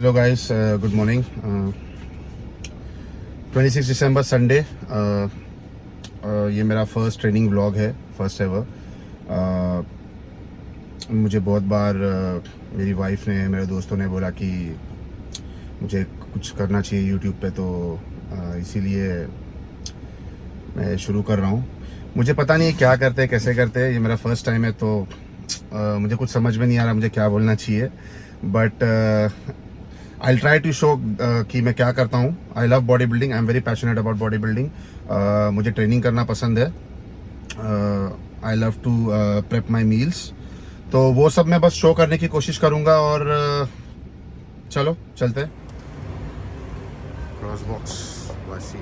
Hello guys, good morning. 26 दिसंबर Sunday. ये मेरा first training vlog है, फर्स्ट एवर। मुझे बहुत बार मेरी वाइफ ने, मेरे दोस्तों ने बोला कि मुझे कुछ करना चाहिए यूट्यूब पे, तो इसीलिए मैं शुरू कर रहा हूँ। मुझे पता नहीं है क्या करते हैं, कैसे करते हैं। ये मेरा फर्स्ट टाइम है, तो मुझे कुछ समझ में नहीं आ रहा मुझे क्या बोलना चाहिए। But I try to show कि मैं क्या करता हूँ। I love body building, I am very passionate about body building. मुझे ट्रेनिंग करना पसंद है। I love to prep my meals. तो वो सब मैं बस शो करने की कोशिश करूँगा। और चलो चलते हैं। क्रॉस बॉक्स वासी।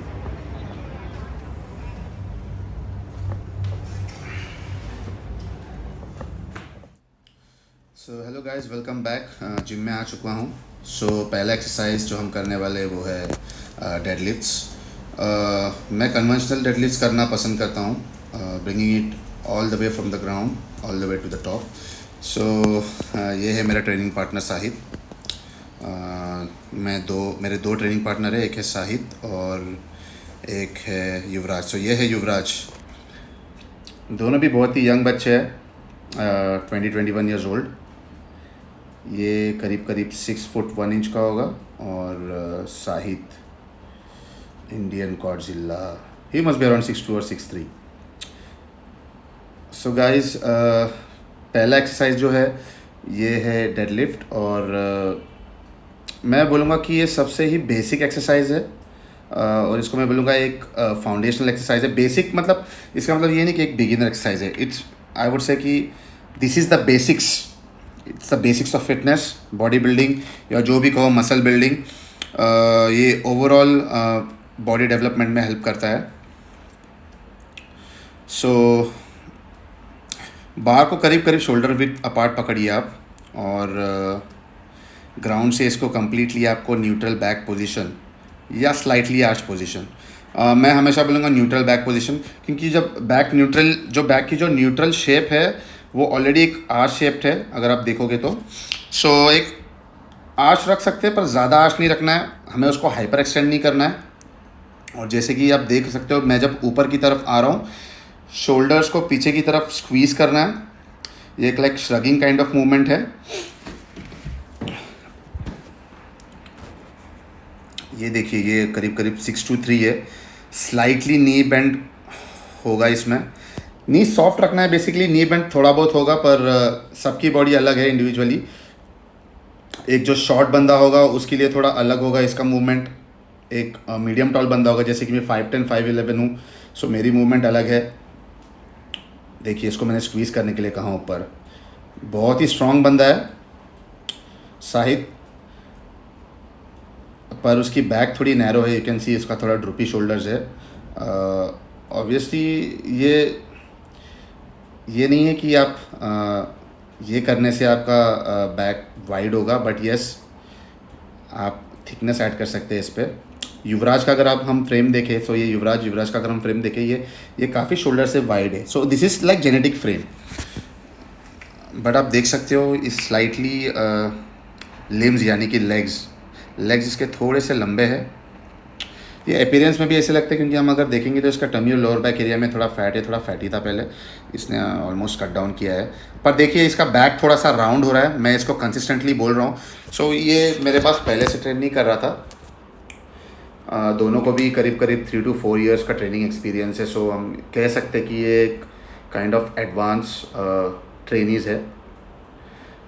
So hello guys, welcome back. Gym में आ चुका हूँ। पहला एक्सरसाइज जो हम करने वाले वो है डेडलिफ्ट्स। मैं कन्वेंशनल डेडलिफ्ट्स करना पसंद करता हूँ, bringing it all the way from the ground all the way to the top. ये है मेरा ट्रेनिंग पार्टनर साहिद। मेरे दो ट्रेनिंग पार्टनर है, एक है साहिद और एक है युवराज। ये है युवराज। दोनों भी बहुत ही यंग बच्चे हैं, 21 ईयर्स ओल्ड। ये करीब करीब 6 फुट 1 इंच का होगा। और Shahid Indian Godzilla, he must be around 6'2" और 6'3". सो गाइस, पहला एक्सरसाइज जो है ये है डेडलिफ्ट। और मैं बोलूँगा कि ये सबसे ही बेसिक एक्सरसाइज है। और इसको मैं बोलूँगा एक फाउंडेशनल एक्सरसाइज है। बेसिक मतलब इसका मतलब ये नहीं कि एक बिगिनर एक्सरसाइज है। इट्स, आई वुड से कि this is the basics. It's the basics of fitness, body building या जो भी कहो, मसल बिल्डिंग। ये ओवरऑल बॉडी डेवलपमेंट में हेल्प करता है। बार को करीब करीब शोल्डर विड्थ अपार्ट पकड़िए आप। और ग्राउंड से इसको कम्प्लीटली आपको न्यूट्रल बैक पोजीशन या स्लाइटली आर्च पोजीशन, मैं हमेशा बोलूँगा न्यूट्रल बैक पोजीशन, क्योंकि जब बैक की जो न्यूट्रल शेप है वो ऑलरेडी एक आर्च शेप्ड है। अगर आप देखोगे तो एक आर्च रख सकते हैं, पर ज़्यादा आर्च नहीं रखना है हमें, उसको हाइपर एक्सटेंड नहीं करना है। और जैसे कि आप देख सकते हो, मैं जब ऊपर की तरफ आ रहा हूँ, शोल्डर्स को पीछे की तरफ स्क्वीज़ करना है। ये एक like shrugging kind of movement है। ये देखिए, ये करीब करीब 6'3" है। स्लाइटली नी बेंड होगा इसमें। नी सॉफ्ट रखना है बेसिकली, नी बेंड थोड़ा बहुत होगा, पर सबकी बॉडी अलग है इंडिविजुअली। एक जो शॉर्ट बंदा होगा उसके लिए थोड़ा अलग होगा इसका मूवमेंट। एक मीडियम टॉल बंदा होगा, जैसे कि मैं 5'10", 5'11" हूँ, मेरी मूवमेंट अलग है। देखिए, इसको मैंने स्क्वीज़ करने के लिए कहा ऊपर। बहुत ही स्ट्रॉन्ग बंदा है साहिद, पर उसकी बैक थोड़ी नैरो है। यू कैन सी इसका थोड़ा ड्रूपी शोल्डर्स है। ऑब्वियसली ये नहीं है कि आप ये करने से आपका बैक वाइड होगा, बट यस, आप थिकनेस ऐड कर सकते हैं इस पर। युवराज का अगर हम फ्रेम देखें, ये युवराज का अगर हम फ्रेम देखें, ये काफ़ी शोल्डर से वाइड है। This is like genetic frame. But आप देख सकते हो इस स्लाइटली लिम्स यानी कि लेग्स इसके थोड़े से लंबे हैं। ये अपीयरेंस में भी ऐसे लगते हैं, क्योंकि हम अगर देखेंगे तो इसका टमी और लोअर बैक एरिया में थोड़ा फैट है, थोड़ा फैटी था पहले, इसने ऑलमोस्ट कट डाउन किया है। पर देखिए, इसका बैक थोड़ा सा राउंड हो रहा है। मैं इसको कंसिस्टेंटली बोल रहा हूँ। ये मेरे पास पहले से ट्रेन नहीं कर रहा था। दोनों को भी करीब करीब 3 to 4 ईयर्स का ट्रेनिंग एक्सपीरियंस है। हम कह सकते हैं कि ये एक काइंड ऑफ एडवांस ट्रेनीज़ है।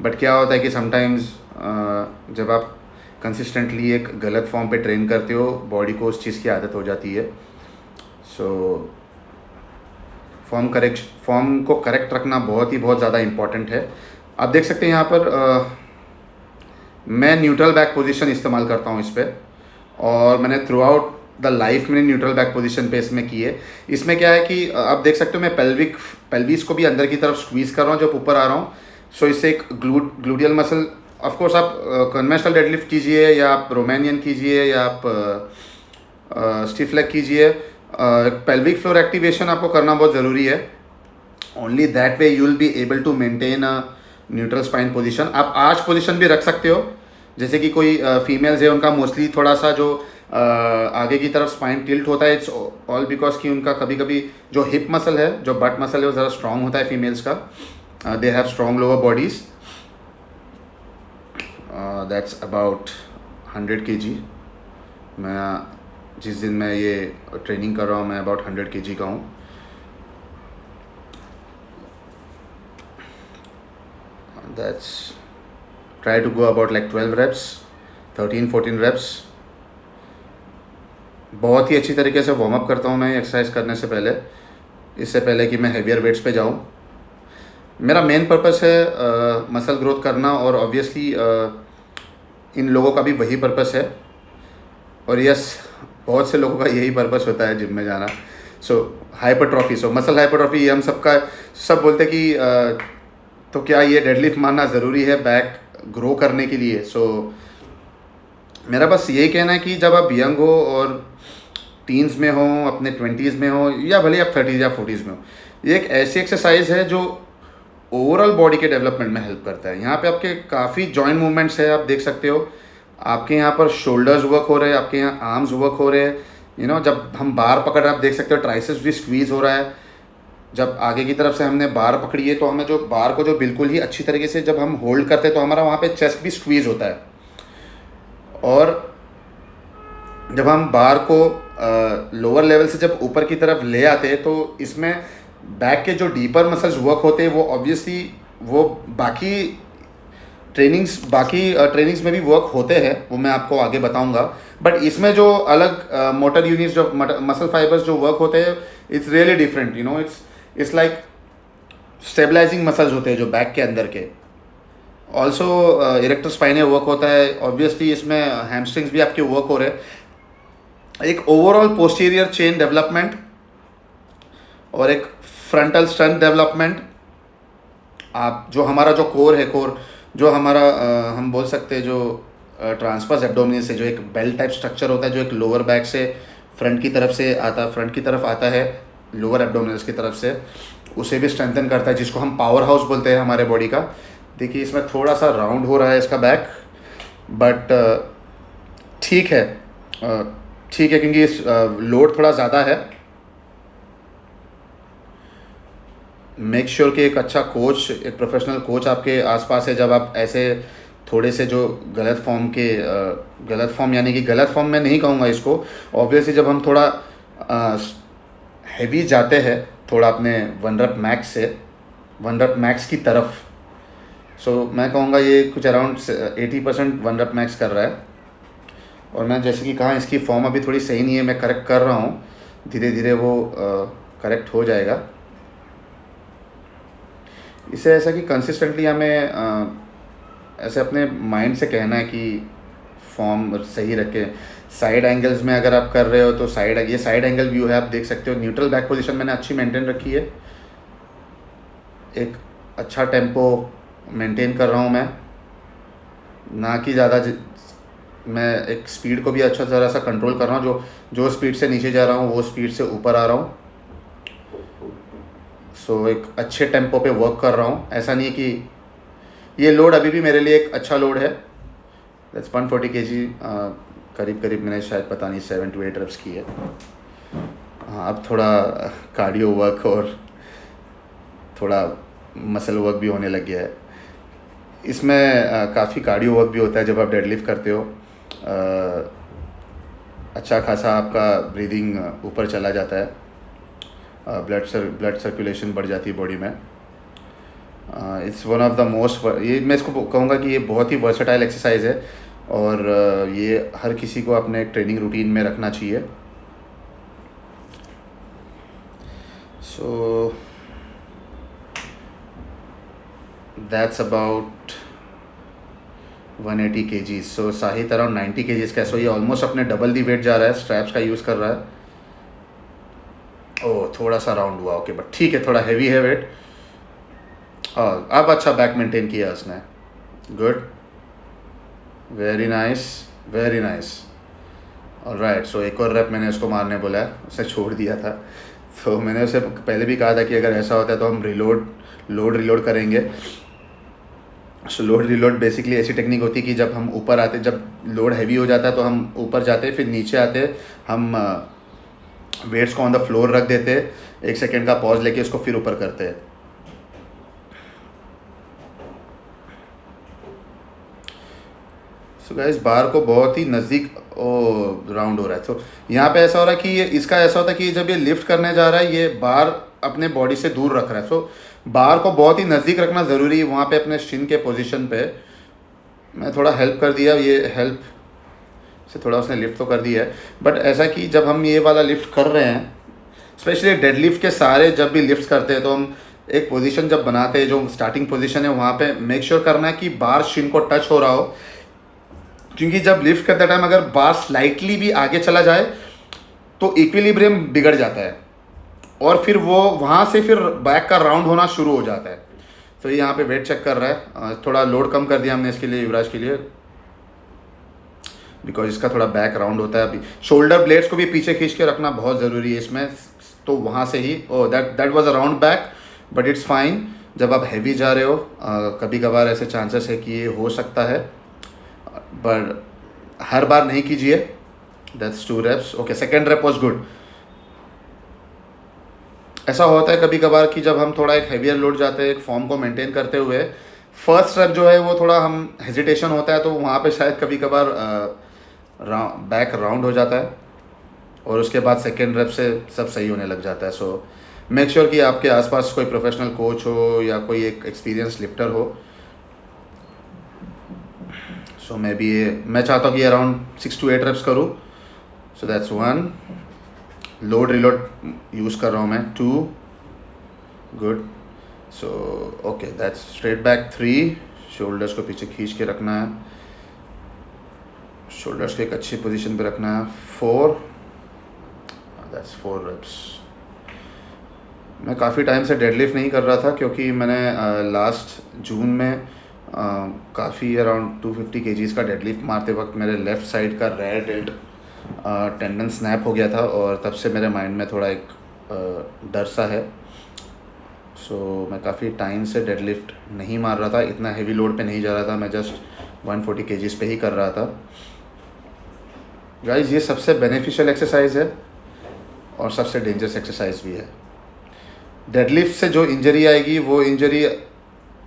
बट क्या होता है कि समटाइम्स जब आप कंसिस्टेंटली एक गलत फॉर्म पे ट्रेन करते हो, बॉडी को उस चीज़ की आदत हो जाती है। फॉर्म को करेक्ट रखना बहुत ज़्यादा इम्पॉर्टेंट है। आप देख सकते हैं यहाँ पर मैं न्यूट्रल बैक पोजीशन इस्तेमाल करता हूँ इस पर। और मैंने थ्रू आउट द लाइफ में न्यूट्रल बैक पोजीशन पे इसमें की है। इसमें क्या है कि आप देख सकते हो, मैं पेल्विस को भी अंदर की तरफ स्क्वीज़ कर रहा हूँ जब ऊपर आ रहा हूँ। इससे एक ग्लूडियल मसल, ऑफ कोर्स आप कन्वेंशनल डेडलिफ्ट कीजिए या आप रोमानियन कीजिए या आप स्टिफ लेग कीजिए, पेल्विक फ्लोर एक्टिवेशन आपको करना बहुत ज़रूरी है। Only that way you will be able to maintain a neutral spine position. आप आर्च पोजीशन भी रख सकते हो, जैसे कि कोई फीमेल्स है उनका मोस्टली थोड़ा सा जो आगे की तरफ स्पाइन टिल्ट होता है, इट्स ऑल बिकॉज कि उनका कभी कभी जो हिप मसल है, जो बट मसल है, वो ज़रा स्ट्रॉन्ग होता है फीमेल्स का। They have strong lower bodies. That's about 100 kg। मैं जिस दिन मैं ये ट्रेनिंग कर रहा हूँ मैं अबाउट 100 kg का हूँ। That's try to go about like 12 reps, 13-14 reps। बहुत ही अच्छी तरीके से वार्म अप करता हूँ मैं एक्सरसाइज करने से पहले, इससे पहले कि मैं हेवियर वेट्स पे जाऊँ। मेरा मेन पर्पस है मसल ग्रोथ करना, और ऑब्वियसली इन लोगों का भी वही पर्पस है, और यस बहुत से लोगों का यही पर्पस होता है जिम में जाना। सो हाइपरट्रॉफी, सो मसल हाइपरट्रॉफी, ये हम सबका सब बोलते हैं कि तो क्या ये डेडलिफ्ट मारना ज़रूरी है बैक ग्रो करने के लिए। सो मेरा बस यही कहना है कि जब आप यंग हो और टीन्स में हो, अपने 20s में हो, या भले आप 30s या 40s में हो, ये एक ऐसी एक्सरसाइज है जो ओवरऑल बॉडी के डेवलपमेंट में हेल्प करता है। यहाँ पे आपके काफ़ी जॉइंट मूवमेंट्स है, आप देख सकते हो। आपके यहाँ पर शोल्डर्स वर्क हो रहे हैं, आपके यहाँ आर्म्स वर्क हो रहे हैं। जब हम बार पकड़ रहे हैं, आप देख सकते हो ट्राइसेप्स भी स्क्वीज़ हो रहा है। जब आगे की तरफ से हमने बार पकड़ी है तो हमें जो बार को जो बिल्कुल ही अच्छी तरीके से जब हम होल्ड करते हैं तो हमारा वहाँ पे चेस्ट भी स्क्वीज़ होता है। और जब हम बार को लोअर लेवल से जब ऊपर की तरफ ले आते हैं तो इसमें बैक के जो डीपर मसल्स वर्क होते हैं वो ऑब्वियसली वो बाकी ट्रेनिंग्स में भी वर्क होते हैं, वो मैं आपको आगे बताऊंगा। बट इसमें जो अलग मोटर यूनिट्स, जो मसल फाइबर्स जो वर्क होते हैं, it's really different. It's like stabilising muscles होते हैं जो बैक के अंदर के। ऑल्सो इरेक्टर स्पाइनल वर्क होता है, ऑब्वियसली इसमें हैमस्ट्रिंग्स भी आपके वर्क हो रहे हैं। एक ओवरऑल पोस्टीरियर चेन डेवलपमेंट और एक फ्रंटल स्ट्रेंथ डेवलपमेंट। आप जो हमारा जो कोर है, कोर जो हमारा हम बोल सकते हैं जो ट्रांसफर्स एब्डोमिनल से जो एक बेल्ट टाइप स्ट्रक्चर होता है, जो एक लोअर बैक से फ्रंट की तरफ आता है लोअर एब्डोमिनल्स की तरफ से, उसे भी स्ट्रेंथन करता है, जिसको हम पावर हाउस बोलते हैं हमारे बॉडी का। देखिए इसमें थोड़ा सा राउंड हो रहा है इसका बैक, बट ठीक है, क्योंकि इस लोड थोड़ा ज़्यादा है। मेक श्योर कि एक अच्छा कोच, एक प्रोफेशनल कोच आपके आसपास है जब आप ऐसे थोड़े से जो गलत फॉर्म यानी कि गलत फॉर्म में नहीं कहूँगा इसको, ऑब्वियसली जब हम थोड़ा हैवी जाते हैं थोड़ा अपने 1 rep मैक्स की तरफ, सो मैं कहूँगा ये कुछ अराउंड 80% 1 rep मैक्स कर रहा है। और मैं जैसे कि कहा इसकी फॉर्म अभी थोड़ी सही नहीं है, मैं करेक्ट कर रहा हूँ, धीरे धीरे वो करेक्ट हो जाएगा। इसे ऐसा कि कंसिस्टेंटली हमें ऐसे अपने माइंड से कहना है कि फॉर्म सही रखें। साइड एंगल्स में अगर आप कर रहे हो तो ये साइड एंगल व्यू है, आप देख सकते हो। न्यूट्रल बैक पोजीशन मैंने अच्छी मेंटेन रखी है, एक अच्छा टेम्पो मेंटेन कर रहा हूँ मैं, ना कि ज़्यादा मैं एक स्पीड को भी अच्छा ज़रा सा कंट्रोल कर रहा हूँ। जो स्पीड से नीचे जा रहा हूँ वो स्पीड से ऊपर आ रहा हूँ। सो एक अच्छे टेम्पो पे वर्क कर रहा हूँ। ऐसा नहीं है कि ये लोड अभी भी मेरे लिए एक अच्छा लोड है। दैट्स 140 kg, करीब मैंने शायद पता नहीं 7 to 8 reps की है। हाँ, अब थोड़ा कार्डियो वर्क और थोड़ा मसल वर्क भी होने लग गया है। इसमें काफ़ी कार्डियो वर्क भी होता है जब आप डेडलिफ्ट करते हो। अच्छा खासा आपका ब्रीदिंग ऊपर चला जाता है, ब्लड सर्कुलेशन बढ़ जाती है बॉडी में। It's one of the most, ये मैं इसको कहूँगा कि ये बहुत ही वर्सेटाइल एक्सरसाइज है, और ये हर किसी को अपने ट्रेनिंग रूटीन में रखना चाहिए। So that's about 180 kg। सो साहित अराउंड 90 kg का। सो ये ऑलमोस्ट अपने डबल दी वेट जा रहा है, स्ट्रैप्स का यूज़ कर रहा है। ओह, थोड़ा सा राउंड हुआ, ओके, बट ठीक है, थोड़ा हैवी है वेट। अब अच्छा बैक मेंटेन किया उसने, गुड, वेरी नाइस। ऑलराइट, सो एक और रेप मैंने उसको मारने बोला है, उसने छोड़ दिया था। तो मैंने उसे पहले भी कहा था कि अगर ऐसा होता है तो हम लोड रिलोड करेंगे। सो लोड रिलोड बेसिकली ऐसी टेक्निक होती है कि जब हम ऊपर आते, जब लोड हैवी हो जाता है तो हम ऊपर जाते हैं, फिर नीचे आते, हम वेट्स को ऑन द फ्लोर रख देते, 1 सेकेंड का पॉज लेके उसको फिर ऊपर करते हैं। सो गाइस बार को बहुत ही नज़दीक राउंड हो रहा है। तो यहाँ पे ऐसा हो रहा है कि ये इसका ऐसा होता है कि जब ये लिफ्ट करने जा रहा है ये बार अपने बॉडी से दूर रख रहा है। सो बार को बहुत ही नज़दीक रखना ज़रूरी है, वहाँ पे अपने शिन के पोजीशन पे। मैं थोड़ा हेल्प कर दिया, ये हेल्प से थोड़ा उसने लिफ्ट तो कर दिया है, बट ऐसा कि जब हम ये वाला लिफ्ट कर रहे हैं, स्पेशली डेड लिफ्ट के सारे जब भी लिफ्ट करते हैं तो हम एक पोजीशन जब बनाते हैं, जो स्टार्टिंग पोजीशन है वहाँ पे मेक श्योर करना है कि बार शिन को टच हो रहा हो, क्योंकि जब लिफ्ट करते टाइम अगर बार स्लाइटली भी आगे चला जाए तो इक्विलिब्रियम बिगड़ जाता है और फिर वो वहाँ से फिर बैक का राउंड होना शुरू हो जाता है। तो ये यहाँ पे वेट चेक कर रहा है, थोड़ा लोड कम कर दिया हमने इसके लिए, युवराज के लिए, बिकॉज इसका थोड़ा बैक राउंड होता है। अभी शोल्डर ब्लेड्स को भी पीछे खींच के रखना बहुत ज़रूरी है इसमें, तो वहाँ से ही that was a round back, but it's fine. जब आप हैवी जा रहे हो कभी कभार ऐसे चांसेस है कि ये हो सकता है, पर हर बार नहीं कीजिए। That's 2 reps। Okay, second rape was good. ऐसा होता है कभी कभार कि जब हम थोड़ा एक हैवियर लोड जाते हैं एक फॉर्म को मेंटेन करते हुए, फर्स्ट रेप जो है वो थोड़ा हम हेजिटेशन होता है, तो वहाँ पे शायद कभी कभार बैक राउंड हो जाता है और उसके बाद सेकेंड रेप से सब सही होने लग जाता है। सो मेक श्योर कि आपके आसपास कोई प्रोफेशनल कोच हो या कोई एक एक्सपीरियंस लिफ्टर हो। सो मैं चाहता हूँ कि अराउंड 6 to 8 reps करूँ। So that's 1। Load reload use कर रहा हूँ मैं, 2 good. So okay, that's straight back 3। Shoulders को पीछे खींच के रखना है, शोल्डर्स को एक अच्छी पोजीशन पे रखना है, 4। That's 4 reps। मैं काफ़ी टाइम से डेडलिफ्ट नहीं कर रहा था क्योंकि मैंने लास्ट जून में काफ़ी अराउंड 250 kgs का डेडलिफ्ट मारते वक्त मेरे लेफ़्ट साइड का रेयर डेल्ट टेंडन स्नैप हो गया था और तब से मेरे माइंड में थोड़ा एक डर सा है। सो मैं काफ़ी टाइम से डेडलिफ्ट नहीं मार रहा था, इतना हेवी लोड पे नहीं जा रहा था, मैं जस्ट 140 kgs पे ही कर रहा था। गाइस ये सबसे बेनिफिशियल एक्सरसाइज है और सबसे डेंजरस एक्सरसाइज भी है। डेडलिफ्ट से जो इंजरी आएगी वो इंजरी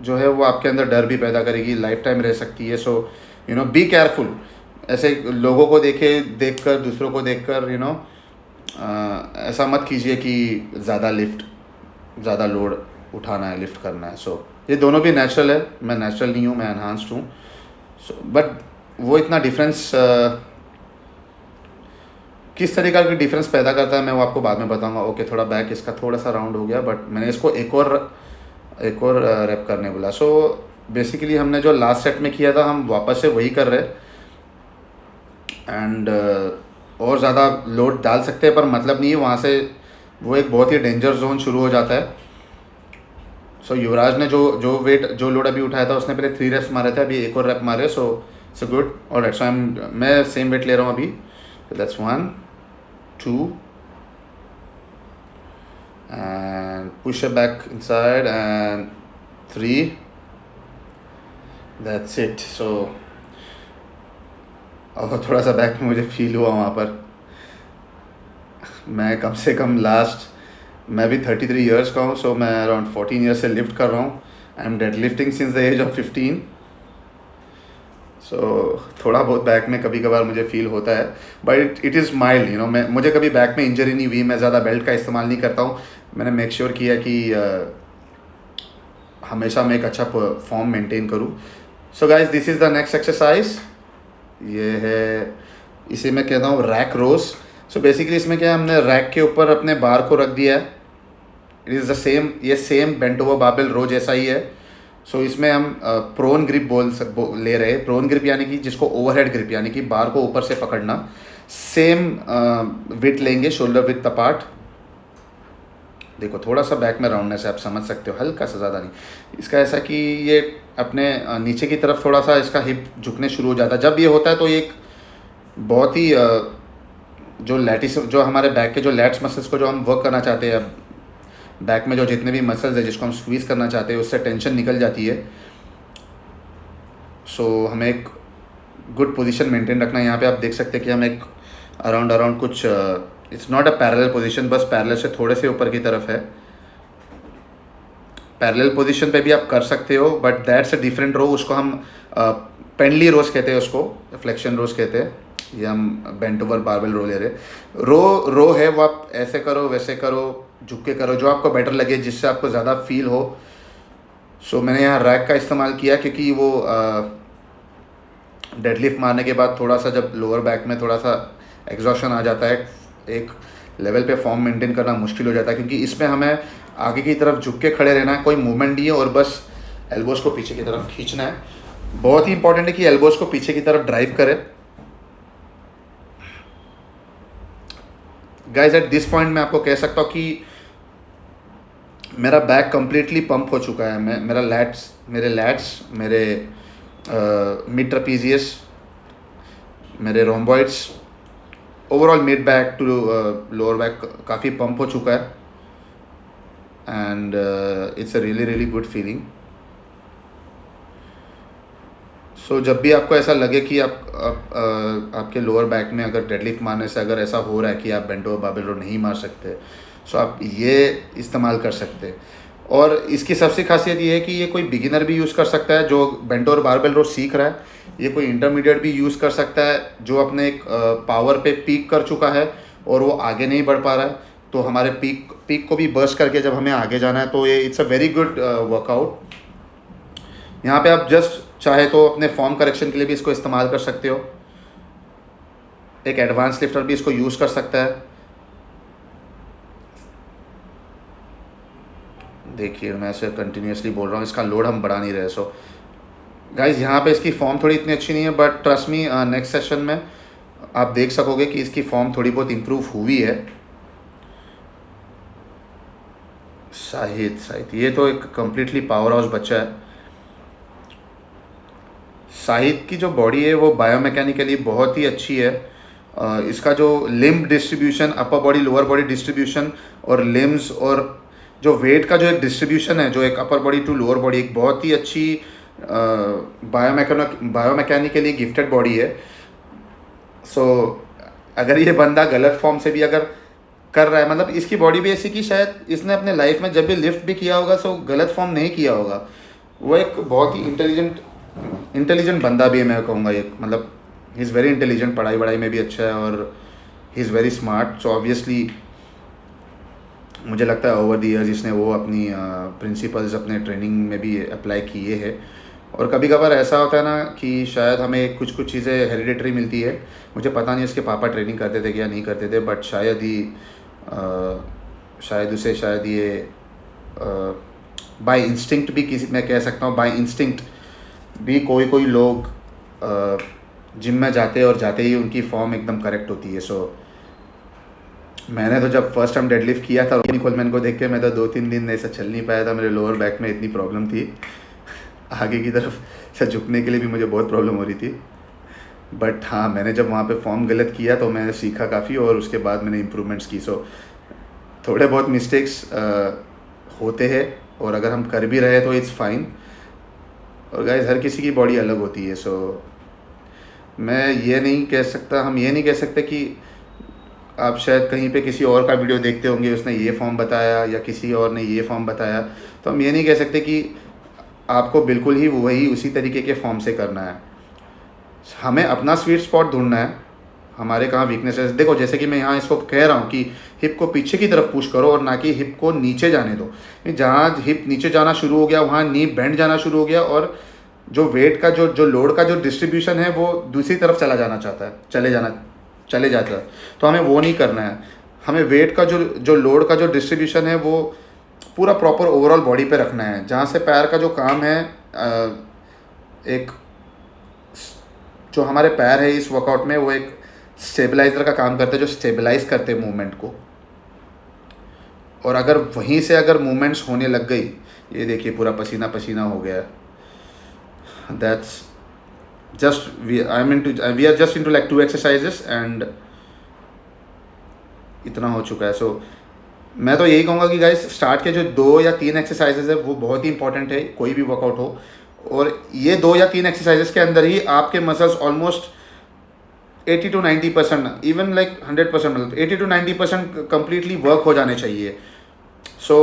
जो है वो आपके अंदर डर भी पैदा करेगी, लाइफ टाइम रह सकती है। सो बी केयरफुल। ऐसे लोगों को देखकर दूसरों को देखकर ऐसा मत कीजिए कि ज़्यादा लोड उठाना है, लिफ्ट करना है। सो ये दोनों भी नेचुरल है, मैं नेचुरल नहीं हूँ, मैं एनहांस्ड हूँ। सो बट वो इतना डिफरेंस किस तरीका की डिफरेंस पैदा करता है मैं वो आपको बाद में बताऊंगा। ओके, थोड़ा बैक इसका थोड़ा सा राउंड हो गया, बट मैंने इसको एक और रेप करने बोला। सो बेसिकली हमने जो लास्ट सेट में किया था हम वापस से वही कर रहे एंड और ज़्यादा लोड डाल सकते हैं, पर मतलब नहीं है, वहाँ से वो एक बहुत ही डेंजर जोन शुरू हो जाता है। सो युवराज ने जो लोड अभी उठाया था उसने पहले 3 reps मारे थे, अभी एक और रेप मारे। So good. ऑलराइट, सो मैं सेम वेट ले रहा हूँ अभी। That's 1 2 and push it back inside and 3। that's it। so और थोड़ा सा बैक में मुझे फील हुआ वहाँ पर। मैं कम से कम मैं भी 33 ईयर्स का हूँ, सो मैं अराउंड 14 ईयर्स से लिफ्ट कर रहा हूँ। I am dead lifting since the age of 15। So थोड़ा बहुत बैक में कभी कभार मुझे फील होता है, बट इट इज़ माइल्ड। मुझे कभी बैक में इंजरी नहीं हुई, मैं ज़्यादा बेल्ट का इस्तेमाल नहीं करता हूँ। मैंने मेक श्योर किया कि हमेशा मैं एक अच्छा फॉर्म मेंटेन करूँ। So guys this is the next exercise. ये है, इसे मैं कहता हूँ रैक रोज। सो बेसिकली इसमें क्या है, हमने रैक के ऊपर अपने बार को रख दिया है। इट इज़ द सेम, ये सेम बेंट ओवर बारबेल रो जैसा ही है। सो इसमें हम प्रोन ग्रिप ले रहे हैं। प्रोन ग्रिप यानी कि जिसको ओवरहेड ग्रिप यानी कि बार को ऊपर से पकड़ना। सेम विथ लेंगे, शोल्डर विथ अपार्ट। देखो थोड़ा सा बैक में राउंडनेस है, आप समझ सकते हो, हल्का सा, ज़्यादा नहीं। इसका ऐसा कि ये अपने नीचे की तरफ थोड़ा सा इसका हिप झुकने शुरू हो जाता है। जब ये होता है तो ये एक बहुत ही जो हमारे बैक के जो लैट्स मसल्स को जो हम वर्क करना चाहते हैं, बैक में जो जितने भी मसल्स है जिसको हम स्क्वीज़ करना चाहते हैं, उससे टेंशन निकल जाती है। सो हमें एक गुड पोजीशन मेंटेन रखना है। यहाँ पे आप देख सकते हैं कि हम एक अराउंड अराउंड कुछ it's not a parallel position, बस पैरेलल से थोड़े से ऊपर की तरफ है। पैरेलल पोजीशन पे भी आप कर सकते हो, बट दैट्स अ डिफरेंट रो। उसको हम पेंडली रोज कहते हैं, उसको फ्लेक्शन रोज कहते हैं। ये हम बेंट ओवर बारबेल रो ले रहे। रो है वो आप ऐसे करो, वैसे करो, झुक के करो, जो आपको बेटर लगे, जिससे आपको ज़्यादा फील हो। सो मैंने यहाँ रैक का इस्तेमाल किया क्योंकि वो डेडलिफ्ट मारने के बाद थोड़ा सा जब लोअर बैक में थोड़ा सा एग्जॉशन आ जाता है, एक लेवल पे फॉर्म मेंटेन करना मुश्किल हो जाता है, क्योंकि इसमें हमें आगे की तरफ झुक के खड़े रहना है, कोई मूवमेंट नहीं है, और बस एल्बोज़ को पीछे की तरफ खींचना है। बहुत ही इंपॉर्टेंट है कि एल्बोज़ को पीछे की तरफ ड्राइव करें। गाइज एट दिस पॉइंट मैं आपको कह सकता हूँ कि मेरा बैक कम्प्लीटली पंप हो चुका है। मेरे लैट्स, मेरे मिड ट्रेपेजियस, मेरे rhomboids, overall mid back to lower back काफ़ी पंप हो चुका है, and it's a really really good feeling. So जब भी आपको ऐसा लगे कि आपके लोअर बैक में अगर डेडलिफ्ट मारने से अगर ऐसा हो रहा है कि आप बेंट ओवर बारबेल रो नहीं मार सकते, सो आप ये इस्तेमाल कर सकते हैं। और इसकी सबसे खासियत ये है कि ये कोई बिगिनर भी यूज़ कर सकता है जो बेंट ओवर बारबेल रो सीख रहा है। ये कोई इंटरमीडिएट भी यूज़ कर सकता है जो अपने एक पावर पे पीक कर चुका है और वो आगे नहीं बढ़ पा रहा है। तो हमारे पीक को भी बर्स्ट करके जब हमें आगे जाना है, तो ये it's a very good workout. यहाँ पे आप जस्ट चाहे तो अपने फॉर्म करेक्शन के लिए भी इसको इस्तेमाल कर सकते हो। एक एडवांस लिफ्टर भी इसको यूज़ कर सकता है। देखिए मैं ऐसे कंटिन्यूसली बोल रहा हूँ, इसका लोड हम बढ़ा नहीं रहे। सो गाइज यहाँ पे इसकी फॉर्म थोड़ी इतनी अच्छी नहीं है, but trust me next session में आप देख सकोगे कि इसकी फॉर्म थोड़ी बहुत इम्प्रूव हुई है। साहिद ये तो एक कम्प्लीटली पावर हाउस बच्चा है। साहिद की जो बॉडी है वो बायोमैकेनिकली बहुत ही अच्छी है। इसका जो limb distribution, upper body lower body distribution, और लिम्स और जो वेट का जो एक डिस्ट्रीब्यूशन है, जो एक upper body to lower body, एक बहुत ही अच्छी बायोमैकेनिकली गिफ्टेड बॉडी है। सो अगर ये बंदा गलत फॉर्म से भी अगर कर रहा है, मतलब इसकी बॉडी भी ऐसी कि शायद इसने अपने लाइफ में जब भी लिफ्ट भी किया होगा सो गलत फॉर्म नहीं किया होगा। वो एक बहुत ही इंटेलिजेंट बंदा भी है, मैं कहूँगा। ये मतलब ही इज़ वेरी इंटेलिजेंट, पढ़ाई वढ़ाई में भी अच्छा है और he is very smart. So obviously मुझे लगता है ओवर द ईयर्स इसने वो अपनी प्रिंसिपल्स अपने ट्रेनिंग में भी अप्लाई किए हैं। और कभी कभार ऐसा होता है ना कि शायद हमें कुछ कुछ चीज़ें हेरिडिटरी मिलती है। मुझे पता नहीं इसके पापा ट्रेनिंग करते थे या नहीं करते थे, बट शायद ये बाय इंस्टिंक्ट भी, किसी मैं कह सकता हूँ बाय इंस्टिंक्ट भी कोई लोग जिम में जाते हैं और जाते ही उनकी फॉर्म एकदम करेक्ट होती है। सो मैंने तो जब फर्स्ट टाइम डेडलिफ्ट किया था रॉनी कोलमैन को देख के, मैं तो 2-3 दिन ऐसा चल नहीं पाया था। मेरे लोअर बैक में इतनी प्रॉब्लम थी, आगे की तरफ से झुकने के लिए भी मुझे बहुत प्रॉब्लम हो रही थी। बट हाँ, मैंने जब वहाँ पे फॉर्म गलत किया तो मैंने सीखा काफ़ी, और उसके बाद मैंने इम्प्रूवमेंट्स की। सो थोड़े बहुत मिस्टेक्स होते हैं, और अगर हम कर भी रहे तो इट्स फाइन। और गाइस हर किसी की बॉडी अलग होती है। सो हम ये नहीं कह सकते कि आप शायद कहीं पे किसी और का वीडियो देखते होंगे, उसने ये फॉर्म बताया या किसी और ने ये फॉर्म बताया, तो हम ये नहीं कह सकते कि आपको बिल्कुल ही वही उसी तरीके के फॉर्म से करना है। हमें अपना स्वीट स्पॉट ढूंढना है, हमारे कहाँ वीकनेसेस। देखो जैसे कि मैं यहाँ इसको कह रहा हूँ कि हिप को पीछे की तरफ पुश करो और ना कि हिप को नीचे जाने दो। जहाँ हिप नीचे जाना शुरू हो गया वहाँ नी बेंड जाना शुरू हो गया, और जो वेट का जो लोड का जो डिस्ट्रीब्यूशन है वो दूसरी तरफ चले जाता है। तो हमें वो नहीं करना है। हमें वेट का जो लोड का जो डिस्ट्रीब्यूशन है वो पूरा प्रॉपर ओवरऑल बॉडी पे रखना है। जहाँ से पैर का जो काम है, एक जो हमारे पैर है इस वर्कआउट में वो एक स्टेबलाइजर का काम करते हैं, जो स्टेबलाइज करते हैं मूवमेंट को। और अगर वहीं से अगर मूवमेंट्स होने लग गई, ये देखिए पूरा पसीना पसीना हो गया है, that's just we are just into like 2 exercises and इतना हो चुका है। सो मैं तो यही कहूँगा कि गाइस स्टार्ट के जो 2 या 3 एक्सरसाइजेज है वो बहुत ही इंपॉर्टेंट है, कोई भी वर्कआउट हो। और ये 2 या 3 एक्सरसाइजेस के अंदर ही आपके muscles almost 80 to 90%, even like 100%, मतलब 80 to 90% कम्प्लीटली वर्क हो जाने चाहिए। सो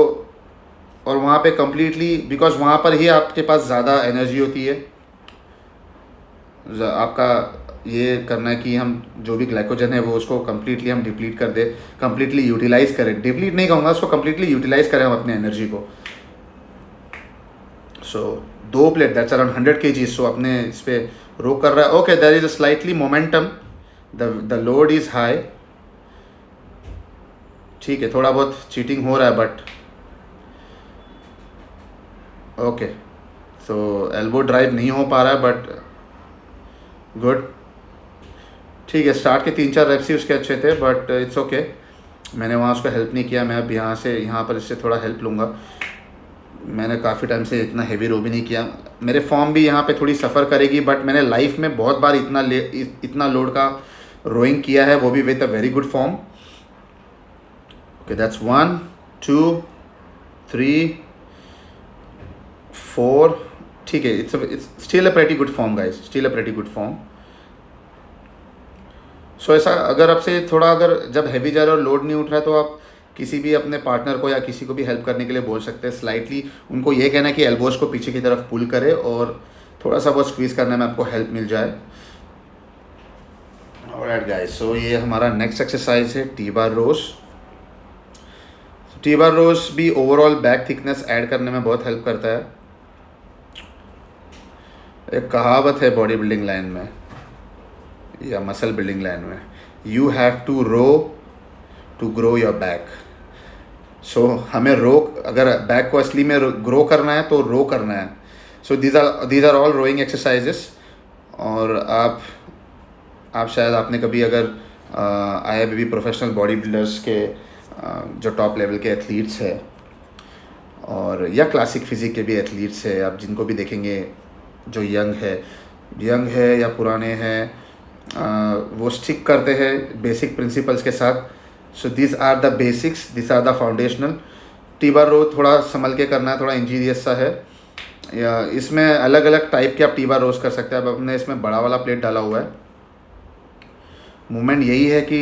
और वहाँ पे कम्प्लीटली, बिकॉज वहाँ पर ही आपके पास ज़्यादा एनर्जी होती है। आपका ये करना है कि हम जो भी ग्लाइकोजन है वो उसको कम्प्लीटली हम डिप्लीट कर दे, कम्प्लीटली यूटिलाइज करें, डिप्लीट नहीं कहूँगा, उसको कम्प्लीटली यूटिलाइज करें हम अपने एनर्जी को। So 2 plate that's around 100 kg। So अपने इस पर रोक कर रहा है। Okay, there is a slightly momentum, the load is high. ठीक है, थोड़ा बहुत चीटिंग हो रहा है but okay. So elbow drive नहीं हो पा रहा है बट गुड। ठीक है, स्टार्ट के 3-4 रेप्स ही उसके अच्छे थे बट इट्स ओके। मैंने वहाँ उसको हेल्प नहीं किया, मैं अब यहाँ पर इससे थोड़ा हेल्प लूँगा। मैंने काफ़ी टाइम से इतना हेवी रो भी नहीं किया। मेरे फॉर्म भी यहाँ पे थोड़ी सफ़र करेगी, बट मैंने लाइफ में बहुत बार इतना लोड का रोइंग किया है, वो भी with a very good form. Okay, that's 1 2 3 4। ठीक है, it's still a pretty good form guys, still a pretty good form. So ऐसा अगर आपसे थोड़ा, अगर जब हैवी जा रहा है और लोड नहीं उठ रहा है, तो आप किसी भी अपने पार्टनर को या किसी को भी हेल्प करने के लिए बोल सकते हैं। स्लाइटली उनको ये कहना है कि एल्बोज को पीछे की तरफ पुल करे और थोड़ा सा बहुत स्क्वीज़ करने में आपको हेल्प मिल जाए। ऑलराइट गाइस, सो ये हमारा नेक्स्ट एक्सरसाइज है टी बार रोज। टी बार रोज भी ओवरऑल बैक थिकनेस ऐड करने में बहुत हेल्प करता है। एक कहावत है बॉडी बिल्डिंग लाइन में या मसल बिल्डिंग लाइन में, you have to row to grow your back. So हमें रो, अगर बैक को असली में ग्रो करना है तो रो करना है। So these are all rowing exercises. और आप शायद आपने कभी अगर आए भी प्रोफेशनल बॉडी बिल्डर्स के जो टॉप लेवल के एथलीट्स हैं और या क्लासिक फिजिक के भी एथलीट्स हैं, आप जिनको भी देखेंगे जो यंग है या पुराने हैं, वो स्टिक करते हैं बेसिक प्रिंसिपल्स के साथ। So this are the basics, this are the foundational. T bar row थोड़ा संभल के करना है, थोड़ा इंजीनियस सा है। या इसमें अलग अलग टाइप के आप टी बार रोज कर सकते हैं। अब हमने इसमें बड़ा वाला प्लेट डाला हुआ है। मूवमेंट यही है कि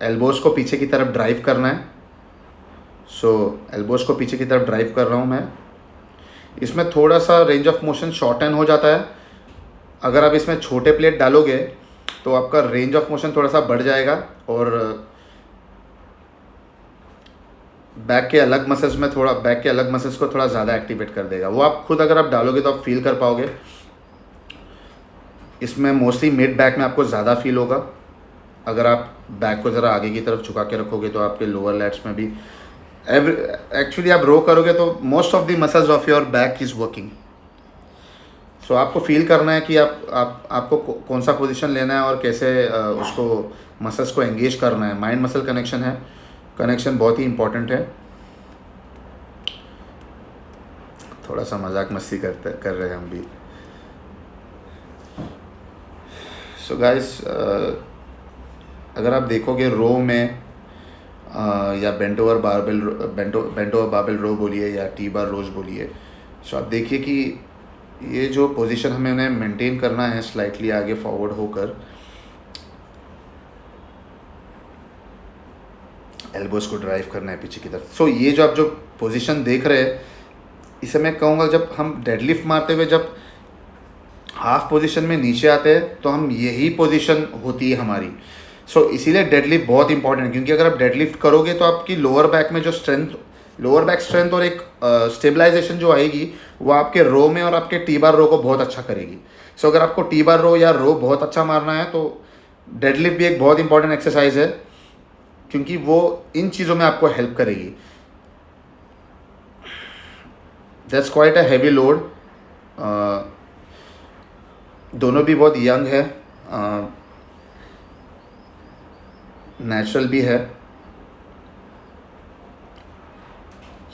एल्बोज को पीछे की तरफ ड्राइव करना है। सो एल्बोज को पीछे की तरफ ड्राइव कर रहा हूँ मैं। इसमें थोड़ा सा रेंज ऑफ मोशन शॉर्टन हो जाता है। अगर आप इसमें छोटे प्लेट डालोगे तो आपका रेंज ऑफ मोशन थोड़ा सा बढ़ जाएगा और बैक के अलग मसल्स को थोड़ा ज़्यादा एक्टिवेट कर देगा। वो आप खुद अगर आप डालोगे तो आप फील कर पाओगे। इसमें मोस्टली मिड बैक में आपको ज़्यादा फील होगा। अगर आप बैक को ज़रा आगे की तरफ झुका के रखोगे तो आपके लोअर लैट्स में भी एक्चुअली आप रो करोगे तो most of the muscles of your back is working. So आपको फील करना है कि आपको कौन सा पोजीशन लेना है और कैसे उसको मसल्स को एंगेज करना है। माइंड मसल कनेक्शन है, कनेक्शन बहुत ही इम्पॉर्टेंट है। थोड़ा सा मजाक मस्ती कर रहे हैं हम भी। सो गाइस, अगर आप देखोगे रो में या बेंट ओवर बारबेल रो बोलिए या टी बार रोज बोलिए, सो आप देखिए कि ये जो पोजीशन हमें उन्हें मेंटेन करना है, स्लाइटली आगे फॉरवर्ड होकर एल्बोस को ड्राइव करना है पीछे की तरफ। सो ये जो आप जो पोजीशन देख रहे हैं, इसे मैं कहूँगा जब हम डेडलिफ्ट मारते हुए जब हाफ पोजीशन में नीचे आते हैं तो हम यही पोजीशन होती है हमारी। सो इसीलिए डेडलिफ्ट बहुत इंपॉर्टेंट है, क्योंकि अगर आप डेडलिफ्ट करोगे तो आपकी लोअर बैक में जो लोअर बैक स्ट्रेंथ और एक स्टेबलाइजेशन जो आएगी वो आपके रो में और आपके टी बार रो को बहुत अच्छा करेगी। सो अगर आपको टी बार रो या रो बहुत अच्छा मारना है तो डेडलिफ्ट भी एक बहुत इंपॉर्टेंट एक्सरसाइज है, क्योंकि वो इन चीज़ों में आपको हेल्प करेगी। That's quite a heavy load. दोनों भी बहुत यंग है, नेचुरल भी है।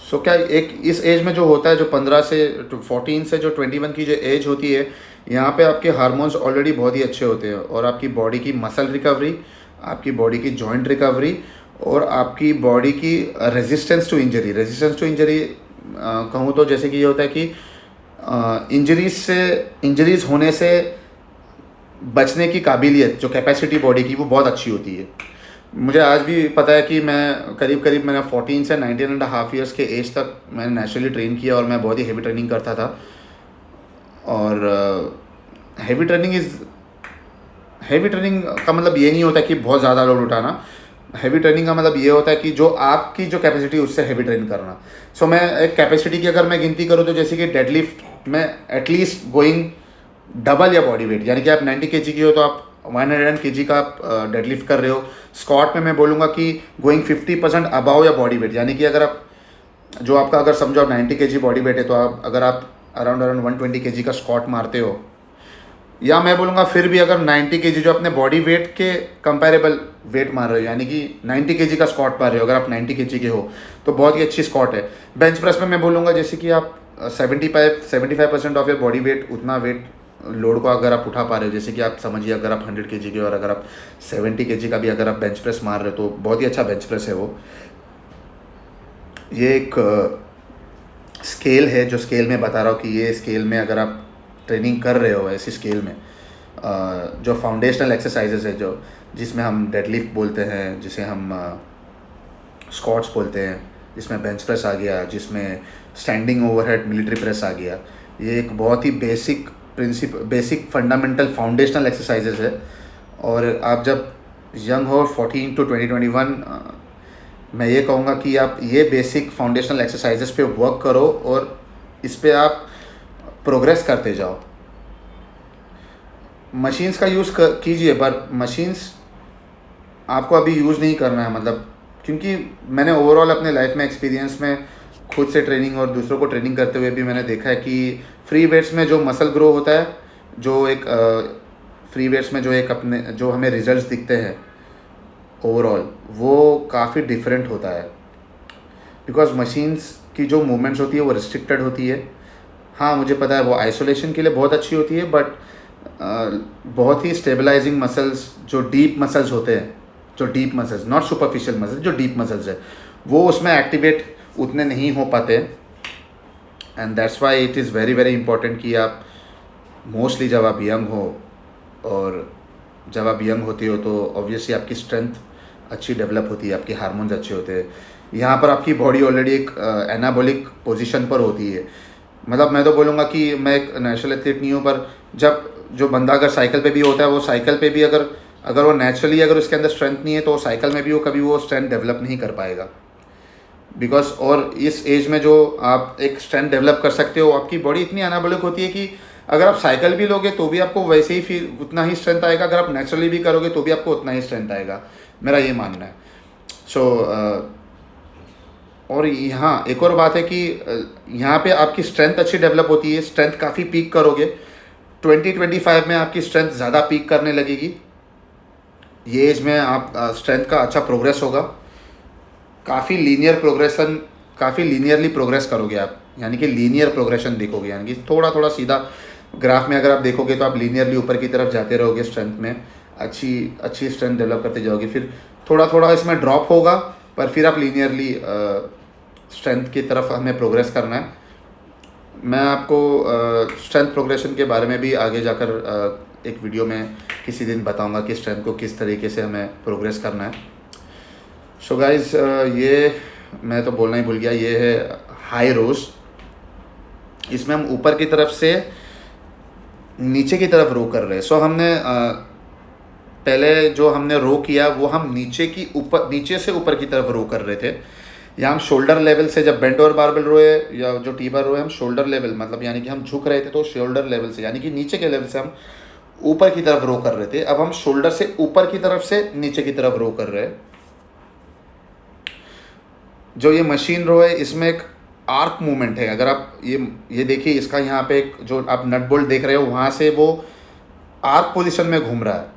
सो क्या एक इस एज में जो होता है, जो 15 से 14 से जो 21 की जो एज होती है, यहाँ पे आपके हार्मोन्स ऑलरेडी बहुत ही अच्छे होते हैं और आपकी बॉडी की मसल रिकवरी, आपकी बॉडी की जॉइंट रिकवरी और आपकी बॉडी की रेजिस्टेंस टू इंजरी कहूँ तो जैसे कि ये होता है कि इंजरीज होने से बचने की काबिलियत, जो कैपेसिटी बॉडी की, वो बहुत अच्छी होती है। मुझे आज भी पता है कि मैं करीब करीब मैंने 14 से 19.5 ईयर्स के एज तक मैंने नेचुरली ट्रेन किया और मैं बहुत ही हेवी ट्रेनिंग करता था। और हेवी ट्रेनिंग हेवी ट्रेनिंग का मतलब ये नहीं होता कि बहुत ज़्यादा लोड उठाना। हेवी ट्रेनिंग का मतलब ये होता है कि जो आपकी जो कैपेसिटी उससे हेवी ट्रेन करना। सो मैं एक कैपेसिटी की अगर मैं गिनती करूँ तो जैसे कि डेडलिफ्ट में एटलीस्ट गोइंग डबल या बॉडी वेट, यानी कि आप 90 केजी की हो तो आप 100 केजी का आप डेडलिफ्ट कर रहे हो। स्क्वाट में मैं बोलूँगा कि गोइंग 50% अबाव या बॉडी वेट, यानी कि अगर आप जो आपका अगर समझो आप 90 केजी बॉडी वेट है तो आप अगर आप अराउंड 120 केजी का स्क्वाट मारते हो, या मैं बोलूँगा फिर भी अगर 90 केजी जो अपने बॉडी वेट के कंपैरेबल वेट मार रहे हो, यानी कि 90 केजी का स्क्वाट मार रहे हो, अगर आप 90 केजी के हो तो बहुत ही अच्छी स्क्वाट है। बेंच प्रेस में मैं बोलूँगा जैसे कि आप 75% ऑफ योर बॉडी वेट, उतना वेट लोड को अगर आप उठा पा रहे हो, जैसे कि आप समझिए अगर आप 100 केजी के और अगर आप 70 केजी का भी अगर आप बेंच प्रेस मार रहे हो तो बहुत ही अच्छा बेंच प्रेस है वो। ये एक स्केल है, जो स्केल में बता रहा हूँ कि ये स्केल में अगर आप ट्रेनिंग कर रहे हो ऐसी स्केल में, जो फाउंडेशनल एक्सरसाइजेस है, जो जिसमें हम डेडलिफ्ट बोलते हैं, जिसे हम स्क्वाट्स बोलते हैं, जिसमें बेंच प्रेस आ गया, जिसमें स्टैंडिंग ओवरहेड मिलिट्री प्रेस आ गया, ये एक बहुत ही बेसिक फंडामेंटल फाउंडेशनल एक्सरसाइजेस है। और आप जब यंग हो 14 to 21, मैं ये कहूँगा कि आप ये बेसिक फाउंडेशनल एक्सरसाइजेस पे वर्क करो और इस पे आप प्रोग्रेस करते जाओ। मशीन्स का यूज़ कीजिए, पर मशीन्स आपको अभी यूज़ नहीं करना है, मतलब क्योंकि मैंने ओवरऑल अपने लाइफ में एक्सपीरियंस में खुद से ट्रेनिंग और दूसरों को ट्रेनिंग करते हुए भी मैंने देखा है कि फ्री वेट्स में जो मसल ग्रो होता है, जो एक फ्री वेट्स में जो एक अपने जो हमें रिजल्ट्स दिखते हैं ओवरऑल, वो काफ़ी डिफरेंट होता है। बिकॉज मशीन्स की जो मूवमेंट्स होती है वो रिस्ट्रिक्टेड होती है। हाँ, मुझे पता है वो आइसोलेशन के लिए बहुत अच्छी होती है, बट बहुत ही स्टेबलाइजिंग मसल्स, जो डीप मसल्स होते हैं, जो deep muscles, not superficial muscles, जो डीप मसल्स है, वो उसमें एक्टिवेट उतने नहीं हो पाते। And that's why it is very very important कि आप मोस्टली जब आप यंग हो, और जब आप यंग होती हो तो ऑब्वियसली आपकी स्ट्रेंथ अच्छी डेवलप होती है, आपके हार्मोन्स अच्छे होते हैं। यहाँ पर आपकी बॉडी ऑलरेडी एक एनाबॉलिक पोजीशन पर होती है। मतलब मैं तो बोलूँगा कि मैं एक नेशनल एथलीट नहीं हूँ, पर जब जो बंदा अगर साइकिल पे भी होता है, वो साइकिल पे भी अगर वो नेचुरली अगर उसके अंदर स्ट्रेंथ नहीं है तो साइकिल में भी वो कभी वो स्ट्रेंथ डेवलप नहीं कर पाएगा। बिकॉज और इस एज में जो आप एक स्ट्रेंथ डेवलप कर सकते हो, आपकी बॉडी इतनी एनाबॉलिक होती है कि अगर आप साइकिल भी लोगे तो भी आपको वैसे ही फील उतना ही स्ट्रेंथ आएगा, अगर आप नेचुरली भी करोगे तो भी आपको उतना ही स्ट्रेंथ आएगा, मेरा ये मानना है। सो और यहाँ एक और बात है कि यहाँ पे आपकी स्ट्रेंथ अच्छी डेवलप होती है, स्ट्रेंथ काफ़ी पीक करोगे 20-25 में, आपकी स्ट्रेंथ ज़्यादा पीक करने लगेगी। ये एज में आप स्ट्रेंथ का अच्छा प्रोग्रेस होगा, काफ़ी लीनियरली प्रोग्रेस करोगे आप, यानी कि लीनियर प्रोग्रेशन देखोगे, यानी कि थोड़ा थोड़ा सीधा ग्राफ में अगर आप देखोगे तो आप लीनियरली ऊपर की तरफ जाते रहोगे, स्ट्रेंथ में अच्छी स्ट्रेंथ डेवलप करते जाओगे। फिर थोड़ा थोड़ा इसमें ड्रॉप होगा, पर फिर आप लीनियरली स्ट्रेंथ की तरफ हमें प्रोग्रेस करना है। मैं आपको स्ट्रेंथ प्रोग्रेशन के बारे में भी आगे जाकर एक वीडियो में किसी दिन बताऊंगा कि स्ट्रेंथ को किस तरीके से हमें प्रोग्रेस करना है। सो गाइस, ये मैं तो बोलना ही भूल गया, ये है हाई रोज। इसमें हम ऊपर की तरफ से नीचे की तरफ रो कर रहे हैं। सो हमने पहले जो हमने रो किया वो हम नीचे से ऊपर की तरफ रो कर रहे थे। या हम शोल्डर लेवल से जब बेंड और बारबेल रोए या जो टी बार रोए, हम शोल्डर लेवल, मतलब यानी कि हम झुक रहे थे तो शोल्डर लेवल से, यानी कि नीचे के लेवल से हम ऊपर की तरफ रो कर रहे थे। अब हम शोल्डर से ऊपर की तरफ से नीचे की तरफ रो कर रहे हैं। जो ये मशीन रो है इसमें एक आर्क मूवमेंट है। अगर आप ये देखिए, इसका यहाँ पे एक जो आप नट बोल्ट देख रहे हो, वहाँ से वो आर्क पोजीशन में घूम रहा है,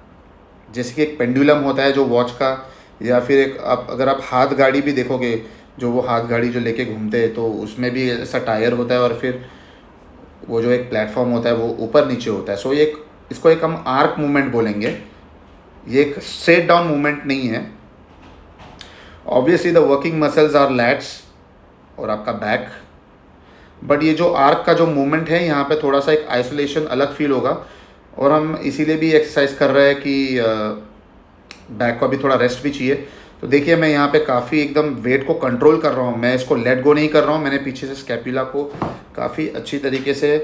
जैसे कि एक पेंडुलम होता है जो वॉच का, या फिर एक अगर आप हाथ गाड़ी भी देखोगे, जो वो हाथ गाड़ी जो लेके घूमते हैं, तो उसमें भी ऐसा टायर होता है और फिर वो जो एक प्लेटफॉर्म होता है वो ऊपर नीचे होता है। सो इसको एक हम आर्क मूवमेंट बोलेंगे। ये एक स्ट्रेट डाउन मूवमेंट नहीं है। Obviously the working muscles are lats और आपका बैक, बट ये जो आर्क का जो मूवमेंट है यहाँ पे थोड़ा सा एक आइसोलेशन अलग फील होगा, और हम इसीलिए भी एक्सरसाइज कर रहे हैं कि बैक को अभी थोड़ा रेस्ट भी चाहिए। तो देखिए मैं यहाँ पे काफ़ी एकदम वेट को कंट्रोल कर रहा हूँ, मैं इसको लेट गो नहीं कर रहा हूँ। मैंने पीछे से स्कैपुला को काफ़ी अच्छी तरीके से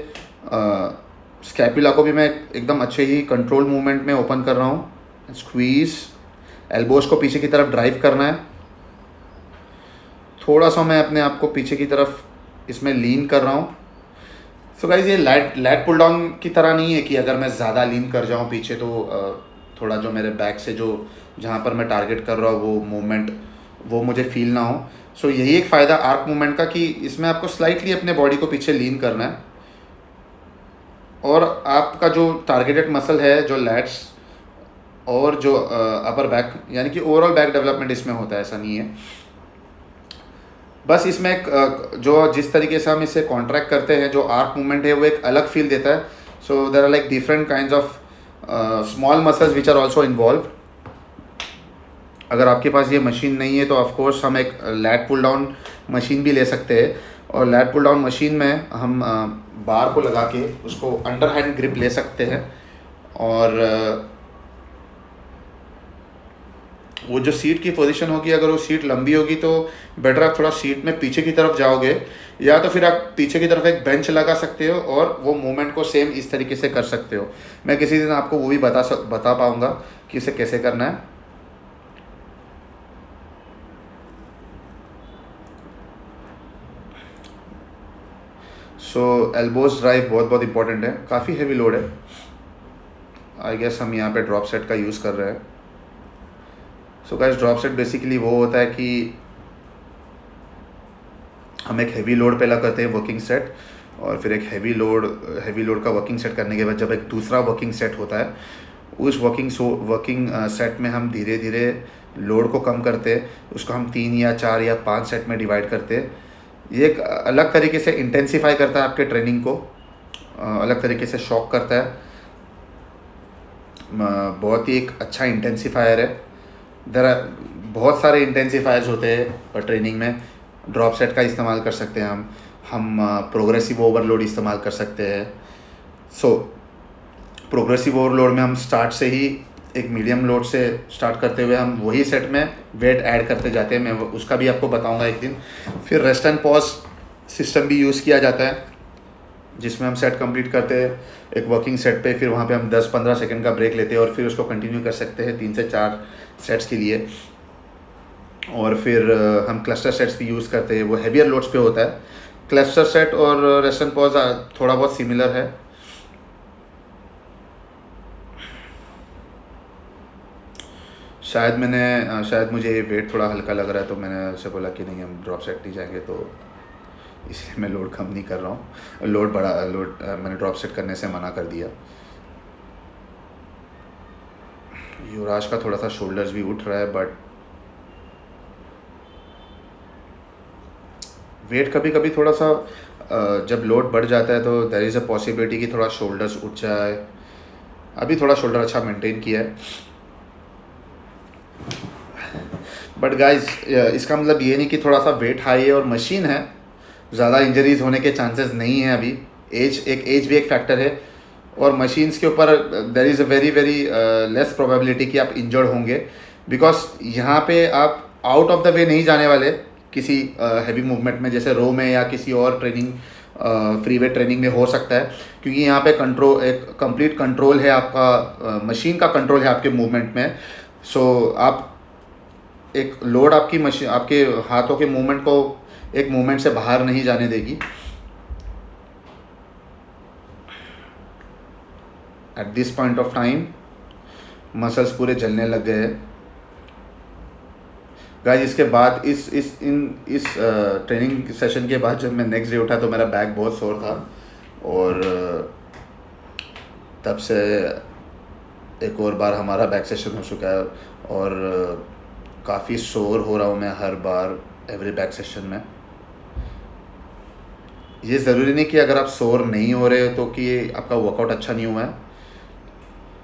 स्कैपुला को भी मैं एकदम अच्छे ही कंट्रोल मूवमेंट में ओपन कर रहा हूँ। स्क्वीज़, एल्बोज को पीछे की तरफ ड्राइव करना है। थोड़ा सा मैं अपने आप को पीछे की तरफ इसमें लीन कर रहा हूँ। सो गाइज ये लैट पुल डाउन की तरह नहीं है कि अगर मैं ज़्यादा लीन कर जाऊँ पीछे तो थोड़ा जो मेरे बैक से जो जहाँ पर मैं टारगेट कर रहा हूँ वो मूवमेंट वो मुझे फील ना हो। सो यही एक फ़ायदा आर्क मूवमेंट का कि इसमें आपको स्लाइटली अपने बॉडी को पीछे लीन करना है, और आपका जो टारगेटेड मसल है जो लैट्स और जो अपर बैक यानी कि ओवरऑल बैक डेवलपमेंट इसमें होता है, ऐसा नहीं है। बस इसमें जो जिस तरीके से हम इसे कॉन्ट्रैक्ट करते हैं, जो आर्क मूवमेंट है वो एक अलग फील देता है। So there are like different kinds of small muscles which are also involve. अगर आपके पास ये मशीन नहीं है तो ऑफ कोर्स हम एक लैट पुल डाउन मशीन भी ले सकते हैं, और लैट पुल डाउन मशीन में हम बार को लगा के उसको अंडर हैंड ग्रिप ले सकते हैं, और वो जो सीट की पोजीशन होगी अगर वो सीट लंबी होगी तो बेटर आप थोड़ा सीट में पीछे की तरफ जाओगे, या तो फिर आप पीछे की तरफ एक बेंच लगा सकते हो और वो मूवमेंट को सेम इस तरीके से कर सकते हो। मैं किसी दिन आपको वो भी बता पाऊँगा कि इसे कैसे करना है। सो एल्बोज ड्राइव बहुत इंपॉर्टेंट है, काफ़ी हैवी लोड है। आई गेस हम यहाँ पे ड्रॉप सेट का यूज़ कर रहे हैं। So guys drop set basically वो होता है कि हम एक हैवी लोड पहला करते हैं वर्किंग सेट, और फिर एक हैवी लोड का वर्किंग सेट करने के बाद जब एक दूसरा वर्किंग सेट होता है उस वर्किंग सेट में हम धीरे धीरे लोड को कम करते हैं, उसको हम 3 या 4 या 5 सेट में डिवाइड करते हैं। ये एक अलग तरीके से इंटेंसिफाई करता है आपके ट्रेनिंग को, अलग तरीके से शॉक करता है, बहुत ही एक अच्छा इंटेंसिफायर है। बहुत सारे इंटेंसिफायर्स होते हैं ट्रेनिंग में। ड्रॉप सेट का इस्तेमाल कर सकते हैं हम प्रोग्रेसिव ओवरलोड इस्तेमाल कर सकते हैं। सो प्रोग्रेसिव ओवरलोड में हम स्टार्ट से ही एक मीडियम लोड से स्टार्ट करते हुए हम वही सेट में वेट ऐड करते जाते हैं, मैं उसका भी आपको बताऊंगा एक दिन। फिर रेस्ट एंड पॉज सिस्टम भी यूज़ किया जाता है जिसमें हम सेट कंप्लीट करते हैं एक वर्किंग सेट पे, फिर वहाँ पे हम 10-15 सेकंड का ब्रेक लेते हैं और फिर उसको कंटिन्यू कर सकते हैं 3 से 4 सेट्स के लिए। और फिर हम क्लस्टर सेट्स भी यूज़ करते हैं, वो हैवियर लोड्स पे होता है। क्लस्टर सेट और रेस्ट एंड पॉज थोड़ा बहुत सिमिलर है। शायद मुझे ये वेट थोड़ा हल्का लग रहा है तो मैंने उसे बोला कि नहीं हम ड्रॉप सेट नहीं जाएंगे, तो इसलिए मैं लोड कम नहीं कर रहा हूँ। लोड मैंने ड्रॉप सेट करने से मना कर दिया। युवराज का थोड़ा सा शोल्डर्स भी उठ रहा है, बट वेट कभी कभी थोड़ा सा जब लोड बढ़ जाता है तो देयर इज़ अ पॉसिबिलिटी कि थोड़ा शोल्डर्स उठ जाए। अभी थोड़ा शोल्डर अच्छा मेंटेन किया है, बट गाइज इसका मतलब ये नहीं कि थोड़ा सा वेट हाई है और मशीन है, ज़्यादा इंजरीज होने के चांसेस नहीं हैं अभी। एज भी एक फैक्टर है, और मशीन्स के ऊपर there is a very less probability कि आप इंजर्ड होंगे, बिकॉज यहाँ पे आप आउट ऑफ द वे नहीं जाने वाले किसी हैवी मूवमेंट में, जैसे रो में या किसी और ट्रेनिंग फ्री वेट ट्रेनिंग में हो सकता है, क्योंकि यहाँ पे एक कंप्लीट कंट्रोल है आपका, मशीन का कंट्रोल है आपके मूवमेंट में। सो आप एक लोड आपकी मशीन आपके हाथों के मूवमेंट को एक मूवमेंट से बाहर नहीं जाने देगी। At this point of time muscles पूरे जलने लग गए हैं गाइस। इसके बाद इस ट्रेनिंग सेशन के बाद जब मैं नेक्स्ट डे उठा तो मेरा बैक बहुत सोर था, और तब से एक और बार हमारा बैक सेशन हो चुका है, और काफ़ी सोर हो रहा हूँ मैं हर बार एवरी बैक सेशन में। ये ज़रूरी नहीं कि अगर आप सोर नहीं हो रहे हो तो कि आपका वर्कआउट अच्छा नहीं हुआ है।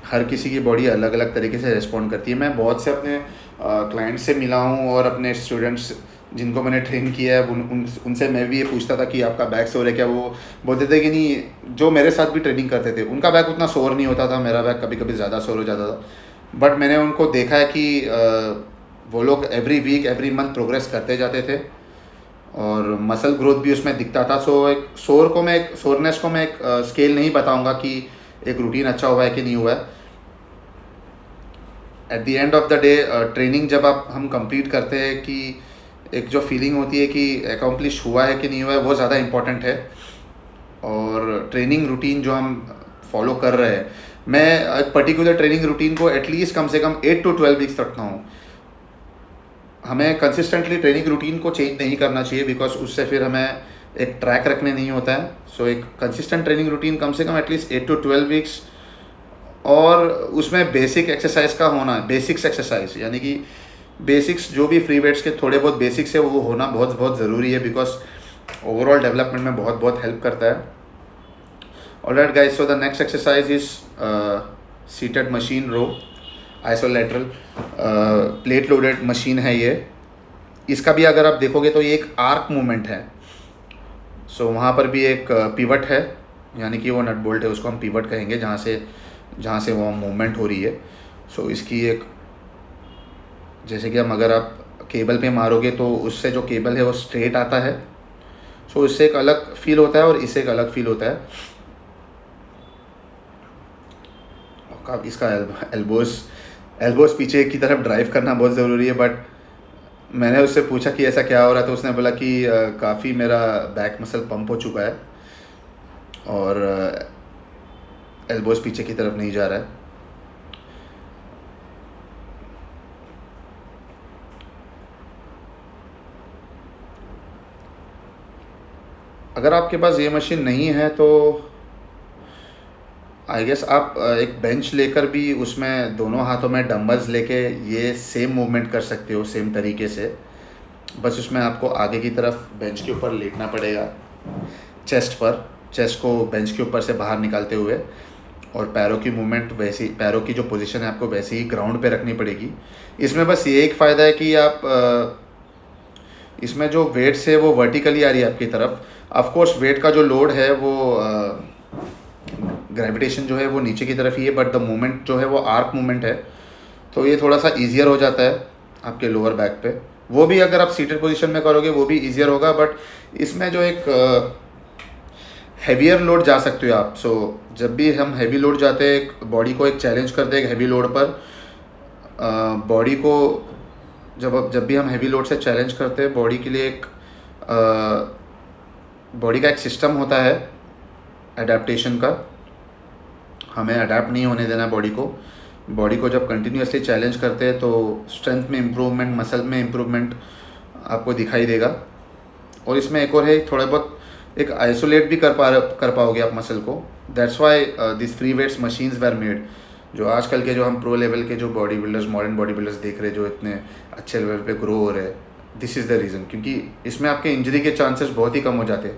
हर किसी की बॉडी अलग अलग तरीके से रिस्पॉन्ड करती है। मैं बहुत से अपने क्लाइंट से मिला हूँ और अपने स्टूडेंट्स जिनको मैंने ट्रेन किया है उनसे मैं भी ये पूछता था कि आपका बैक सोर है क्या, वो बोलते थे कि नहीं। जो मेरे साथ भी ट्रेनिंग करते थे उनका बैक उतना सोर नहीं होता था, मेरा बैक कभी कभी ज़्यादा सोर हो जाता था। बट मैंने उनको देखा है कि वो लोग every week every month progress करते जाते थे और मसल ग्रोथ भी उसमें दिखता था। सो एक सोरनेस को मैं एक स्केल नहीं बताऊंगा कि एक रूटीन अच्छा हुआ है कि नहीं हुआ है। At the end of the day training जब हम कंप्लीट करते हैं कि एक जो फीलिंग होती है कि अकम्प्लिश हुआ है कि नहीं हुआ है, वो ज़्यादा इम्पॉर्टेंट है। और ट्रेनिंग रूटीन जो हम फॉलो कर रहे हैं, मैं एक पर्टिकुलर ट्रेनिंग रूटीन को एटलीस्ट कम से कम 8 to 12 वीक्स रखता हूँ। हमें कंसिस्टेंटली ट्रेनिंग रूटीन को चेंज नहीं करना चाहिए, बिकॉज उससे फिर हमें एक ट्रैक रखने नहीं होता है। सो एक कंसिस्टेंट ट्रेनिंग रूटीन कम से कम एटलीस्ट 8 to 12 वीक्स, और उसमें बेसिक एक्सरसाइज का होना है। बेसिक्स एक्सरसाइज यानी कि बेसिक्स जो भी फ्री वेट्स के थोड़े बहुत बेसिक्स है वो होना बहुत बहुत ज़रूरी है, बिकॉज ओवरऑल डेवलपमेंट में बहुत बहुत हेल्प करता है। Alright guys, so the next exercise is seated machine row isolateral plate loaded machine है ये। इसका भी अगर आप देखोगे तो ये एक आर्क मूवमेंट है। सो वहाँ पर भी एक पिवट है, यानी कि वो नट बोल्ट है, उसको हम पिवट कहेंगे, जहाँ से वो मूवमेंट हो रही है। सो इसकी एक, जैसे कि हम अगर आप केबल पे मारोगे तो उससे जो केबल है वो स्ट्रेट आता है। सो इससे एक अलग फील होता है और इससे एक अलग फील होता है। इसका एल्बोस पीछे की तरफ ड्राइव करना बहुत ज़रूरी है। बट मैंने उससे पूछा कि ऐसा क्या हो रहा है, तो उसने बोला कि काफ़ी मेरा बैक मसल पंप हो चुका है और एल्बोस पीछे की तरफ नहीं जा रहा है। अगर आपके पास ये मशीन नहीं है तो आई गेस आप एक बेंच लेकर भी उसमें दोनों हाथों में डंबल्स लेके ये सेम मूवमेंट कर सकते हो, सेम तरीके से। बस उसमें आपको आगे की तरफ बेंच के ऊपर लेटना पड़ेगा, चेस्ट को बेंच के ऊपर से बाहर निकालते हुए, और पैरों की मूवमेंट वैसी, पैरों की जो पोजीशन है आपको वैसे ही ग्राउंड पे रखनी पड़ेगी। इसमें बस ये एक फ़ायदा है कि आप इसमें जो वेट्स है वो वर्टिकली आ रही है आपकी तरफ। ऑफ कोर्स वेट का जो लोड है वो ग्रेविटेशन जो है वो नीचे की तरफ ही है, बट द मूवमेंट जो है वो आर्क मूवमेंट है, तो ये थोड़ा सा ईजियर हो जाता है आपके लोअर बैक पे। वो भी अगर आप सीटेड पोजीशन में करोगे वो भी ईजियर होगा, बट इसमें जो एक हैवियर लोड जा सकते हो आप। सो जब भी हम हैवी लोड जाते हैं, बॉडी को एक चैलेंज करते हैं हैवी लोड पर, बॉडी को जब भी हम हैवी लोड से चैलेंज करते हैं, बॉडी के लिए एक बॉडी का एक सिस्टम होता है एडेप्टेशन का। हमें अडेप्ट नहीं होने देना बॉडी को जब कंटिन्यूसली चैलेंज करते हैं तो स्ट्रेंथ में इम्प्रूवमेंट, मसल में इम्प्रूवमेंट आपको दिखाई देगा। और इसमें एक और है, थोड़ा बहुत एक आइसोलेट भी कर पाओगे आप मसल को। That's why this free weights machines were made. जो आजकल के जो हम प्रो लेवल के जो body builders, modern body builders देख रहे हैं जो इतने अच्छे लेवल पे ग्रो हो रहे हैं, दिस इज़ द रीज़न, क्योंकि इसमें आपके इंजरी के चांसेस बहुत ही कम हो जाते हैं।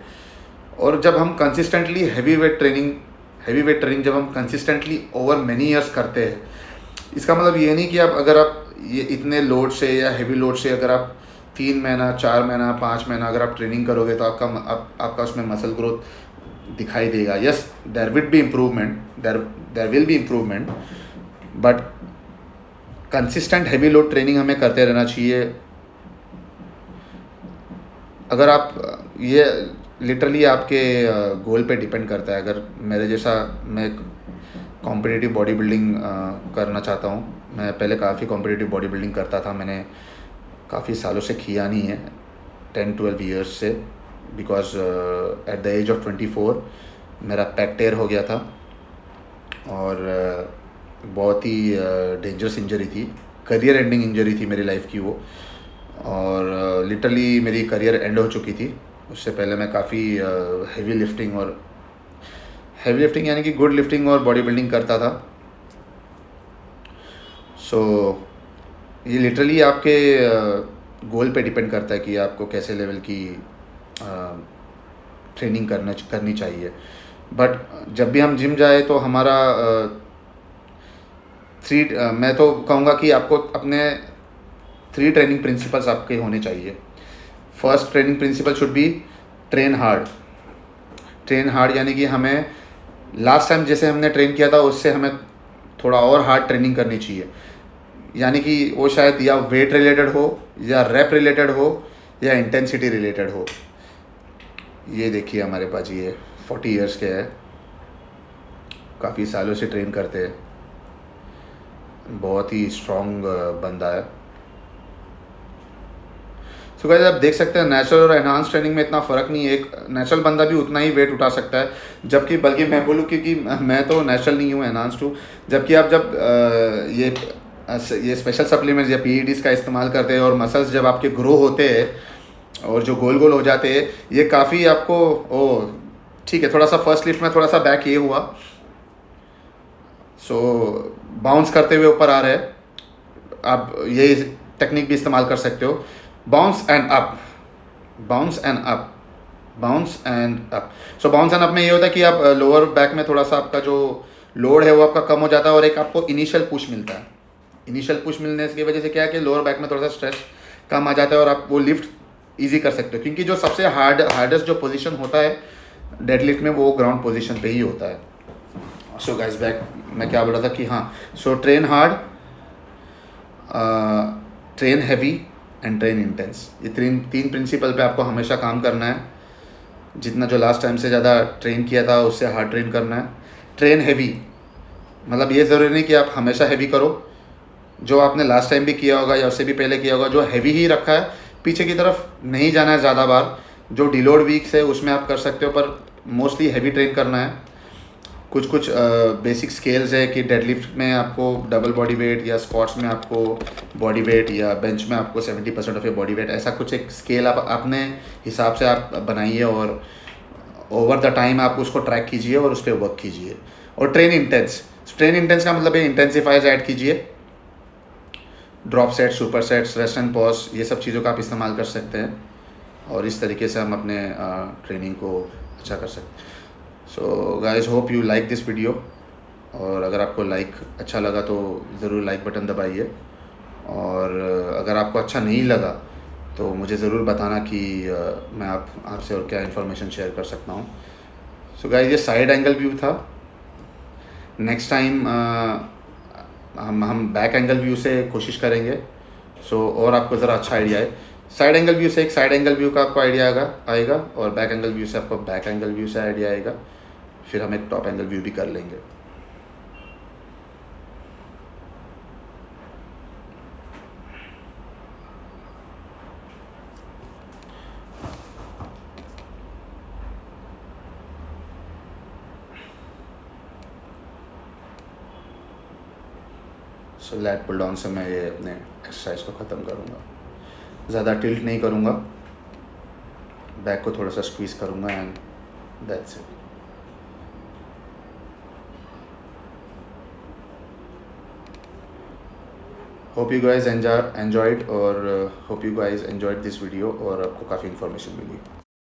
और जब हम कंसिस्टेंटली हैवी वेट ट्रेनिंग जब हम कंसिस्टेंटली ओवर मैनी ईयर्स करते हैं, इसका मतलब ये नहीं कि अगर आप ये इतने लोड से या हैवी लोड से अगर आप 3 महीना, 4 महीना, 5 महीना अगर आप ट्रेनिंग करोगे तो आपका उसमें मसल ग्रोथ दिखाई देगा। Yes, there will be improvement, but consistent heavy load training हमें करते रहना चाहिए। अगर आप ये लिटरली आपके गोल पे डिपेंड करता है। अगर मेरे जैसा, मैं कॉम्पिटिटिव बॉडी बिल्डिंग करना चाहता हूँ। मैं पहले काफ़ी कॉम्पिटिटिव बॉडी बिल्डिंग करता था, मैंने काफ़ी सालों से किया नहीं है, 10-12 ईयर्स से, because at the age of 24 मेरा पैक टेयर हो गया था और बहुत ही डेंजरस इंजरी थी, करियर एंडिंग इंजरी थी मेरी लाइफ की वो। और लिटरली मेरी करियर एंड हो चुकी थी। उससे पहले मैं काफ़ी हैवी लिफ्टिंग यानी कि गुड लिफ्टिंग और बॉडी बिल्डिंग करता था। सो ये लिटरली आपके गोल पे डिपेंड करता है कि आपको कैसे लेवल की ट्रेनिंग करनी चाहिए। बट जब भी हम जिम जाए तो हमारा मैं तो कहूँगा कि आपको अपने 3 ट्रेनिंग प्रिंसिपल्स आपके होने चाहिए। First training principle should be train hard. Train hard यानी कि हमें लास्ट टाइम जैसे हमने ट्रेन किया था उससे हमें थोड़ा और हार्ड ट्रेनिंग करनी चाहिए। यानी कि वो शायद या वेट रिलेटेड हो, या रैप रिलेटेड हो, या इंटेंसिटी रिलेटेड हो। ये देखिए हमारे पास ये 40 इयर्स के है, काफ़ी सालों से ट्रेन करते हैं, बहुत ही स्ट्रॉन्ग बंदा है। सो गाइस आप देख सकते हैं नेचुरल और एनहांस ट्रेनिंग में इतना फ़र्क नहीं है। एक नेचुरल बंदा भी उतना ही वेट उठा सकता है, जबकि बल्कि मैं बोलूँ क्योंकि मैं तो नेचुरल नहीं हूँ, एनहांस्ड हूँ। जबकि आप जब ये स्पेशल सप्लीमेंट्स या पीईडीज़ का इस्तेमाल करते हैं और मसल्स जब आपके ग्रो होते हैं और जो गोल गोल हो जाते हैं, ये काफ़ी आपको ठीक है। थोड़ा सा फर्स्ट लिफ्ट में थोड़ा सा बैक ये हुआ, सो बाउंस करते हुए ऊपर आ रहे हैं। आप ये टेक्निक भी इस्तेमाल कर सकते हो, bounce and up, bounce and up, bounce and up. So bounce and up में ये होता है कि आप लोअर बैक में थोड़ा सा आपका जो लोड है वो आपका कम हो जाता है और एक आपको इनिशियल पुश मिलता है। इनिशियल पुश मिलने की वजह से क्या है कि लोअर बैक में थोड़ा सा स्ट्रेस कम आ जाता है और आप वो लिफ्ट ईजी कर सकते हो, क्योंकि जो सबसे हार्डेस्ट जो पोजीशन होता है डेड लिफ्ट में वो ग्राउंड पोजीशन पे ही होता है। सो गाइस बैक मैं क्या बोल रहा था कि हाँ, so train hard, train heavy and train intense. ये तीन प्रिंसिपल पे आपको हमेशा काम करना है। जितना जो लास्ट टाइम से ज़्यादा ट्रेन किया था उससे हार्ड ट्रेन करना है। ट्रेन हैवी मतलब ये ज़रूरी नहीं कि आप हमेशा हैवी करो, जो आपने लास्ट टाइम भी किया होगा या उससे भी पहले किया होगा जो हैवी ही रखा है, पीछे की तरफ नहीं जाना है ज़्यादा बार। जो डिलोड वीक्स है उसमें आप कर सकते हो, पर मोस्टली हैवी ट्रेन करना है। कुछ कुछ बेसिक स्केल्स है कि डेडलिफ्ट में आपको डबल बॉडी वेट, या स्क्वाट्स में आपको बॉडी वेट, या बेंच में आपको 70% ऑफ योर बॉडी वेट, ऐसा कुछ एक स्केल आप अपने हिसाब से आप बनाइए और ओवर द टाइम आप उसको ट्रैक कीजिए और उस पर वर्क कीजिए। और ट्रेन इंटेंस का मतलब है इंटेंसिफायर्स ऐड कीजिए, drop set, super sets, rest and pause, ये सब चीज़ों का आप इस्तेमाल कर सकते हैं और इस तरीके से हम अपने ट्रेनिंग को अच्छा कर सकते हैं। So guys hope you like this video, और अगर आपको अच्छा लगा तो ज़रूर लाइक बटन दबाइए, और अगर आपको अच्छा नहीं लगा तो मुझे ज़रूर बताना कि मैं आपसे और क्या इन्फॉर्मेशन शेयर कर सकता हूँ। सो गाइज ये साइड एंगल व्यू था। नेक्स्ट टाइम हम बैक एंगल व्यू से कोशिश करेंगे, सो और आपको ज़रा अच्छा आइडिया है। साइड एंगल व्यू से एक साइड एंगल व्यू का आपको आइडिया आएगा और बैक एंगल व्यू से आपको बैक एंगल व्यू से आइडिया आएगा। फिर हम एक टॉप एंगल व्यू भी कर लेंगे। सो लैट पुल डाउन से मैं ये अपने एक्सरसाइज को ख़त्म करूँगा। ज़्यादा टिल्ट नहीं करूँगा, बैक को थोड़ा सा स्क्वीज़ करूँगा and that's it. Hope you guys enjoyed, और hope you guys enjoyed this video और आपको काफ़ी इन्फॉर्मेशन मिली।